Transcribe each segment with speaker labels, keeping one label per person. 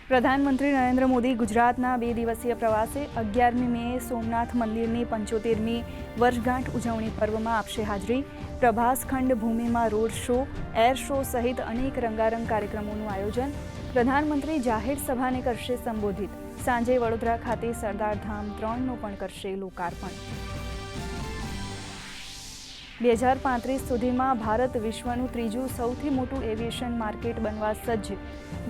Speaker 1: પ્રધાનમંત્રી નરેન્દ્ર મોદી ગુજરાતના 2 દિવસીય પ્રવાસે 11મી મેએ સોમનાથ મંદિરની 75મી વર્ષગાંઠ ઉજવણી પર્વમાં આપશે હાજરી। પ્રભાસ ખંડ ભૂમિમાં રોડ શો, એર શો સહિત અનેક રંગારંગ કાર્યક્રમોનું આયોજન। પ્રધાનમંત્રી જાહેર સભાને કરશે સંબોધિત। સાંજે વડોદરા ખાતે સરદાર ધામ 3નું પણ કરશે લોકાર્પણ। 2035 સુધીમાં ભારત વિશ્વનું ત્રીજું સૌથી મોટું એવિએશન માર્કેટ બનવા સજ્જ।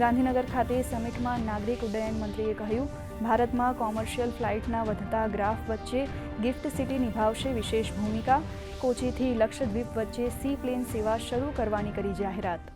Speaker 1: ગાંધીનગર ખાતે સમિટમાં નાગરિક ઉડ્ડયન મંત્રીએ કહ્યું, ભારતમાં કોમર્શિયલ ફ્લાઇટના વધતા ગ્રાફ વચ્ચે ગિફ્ટ સિટી નિભાવશે વિશેષ ભૂમિકા। કોચીથી લક્ષદ્વીપ વચ્ચે સી પ્લેન સેવા શરૂ કરવાની કરી જાહેરાત।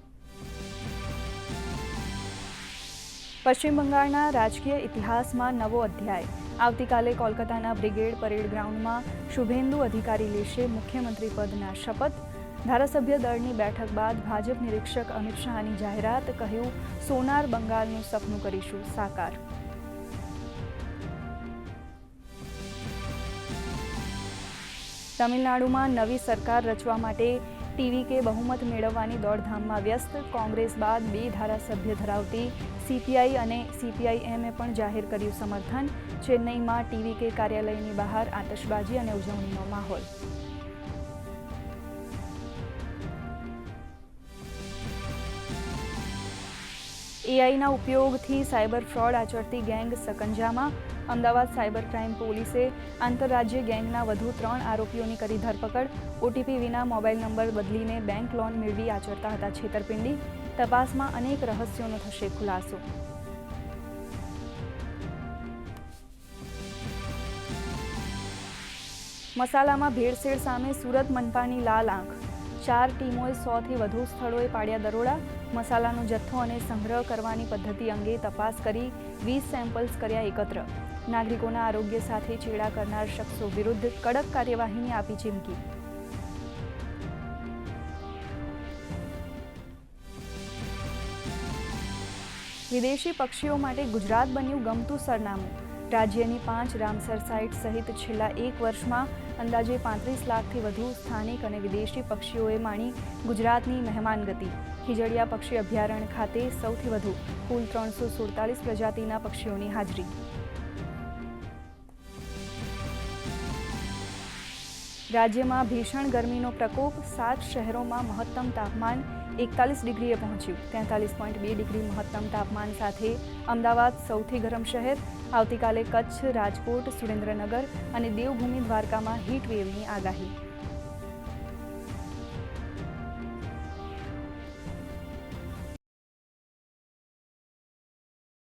Speaker 1: પશ્ચિમ બંગાળના રાજકીય ઇતિહાસમાં નવો અધ્યાય। આવતીકાલે કોલકાતાના બ્રિગેડ પરેડ ગ્રાઉન્ડમાં શુભેન્દુ અધિકારી લેશે મુખ્યમંત્રી પદના શપથ। ધારાસભ્ય દળની બેઠક બાદ ભાજપ નિરીક્ષક અમિત શાહની જાહેરાત। કહ્યું, સોનાર બંગાળનું સપનું કરીશું સાકાર। તમિલનાડુમાં નવી સરકાર રચવા માટે ટીવીકે બહુમત મેળવવાની દોડધામમાં વ્યસ્ત। કોંગ્રેસ બાદ 2 ધારાસભ્ય ધરાવતી સીપીઆઈ અને સીપીઆઈએમે પણ જાહેર કર્યું સમર્થન। ચેન્નઈમાં ટીવીકે કાર્યાલયની બહાર આતશબાજી અને ઉજવણીનો માહોલ। એઆઈના ઉપયોગથી સાયબર ફ્રોડ આચરતી ગેંગ સકંજામાં। અમદાવાદ સાયબર ક્રાઇમ પોલીસે આંતરરાજ્ય ગેંગના વધુ 3 આરોપીઓની કરી ધરપકડ। ઓટીપી વિના મોબાઈલ નંબર બદલીને બેંક લોન મેળવી આચરતા હતા છેતરપિંડી। તપાસમાં અનેક રહસ્યોનો થશે ખુલાસો। મસાલામાં ભેળસેળ સામે સુરત મનપાની લાલ આંખ। 4 ટીમોએ 100થી વધુ સ્થળોએ પાડ્યા દરોડા। મસાલાનો જથ્થો અને સંગ્રહ કરવાની પદ્ધતિ અંગે તપાસ કરી 20 સેમ્પલ્સ કર્યા એકત્ર। નાગરિકોના આરોગ્ય સાથે ચેડા કરનાર શખ્સો વિરુદ્ધ કડક કાર્યવાહીની આપી ચીમકી। વિદેશી પક્ષીઓ માટે ગુજરાત બન્યું ગમતું સરનામું। રાજ્યની 5 રામસર સાઇટ સહિત છેલ્લા 1 વર્ષમાં અંદાજે 35 લાખથી વધુ સ્થાનિક અને વિદેશી પક્ષીઓએ માણી ગુજરાતની મહેમાનગતિ। ખીજડીયા પક્ષી અભયારણ્ય ખાતે સૌથી વધુ કુલ 347 પ્રજાતિના પક્ષીઓની હાજરી। રાજ્યમાં ભીષણ ગરમીનો પ્રકોપ। 7 શહેરોમાં મહત્તમ તાપમાન 41 ડિગ્રીએ પહોંચ્યું। 43.2 ડિગ્રી મહત્તમ તાપમાન સાથે અમદાવાદ સૌથી ગરમ શહેર। આવતીકાલે કચ્છ, રાજકોટ, સુરેન્દ્રનગર અને દેવભૂમિ દ્વારકામાં હીટ વેવની આગાહી।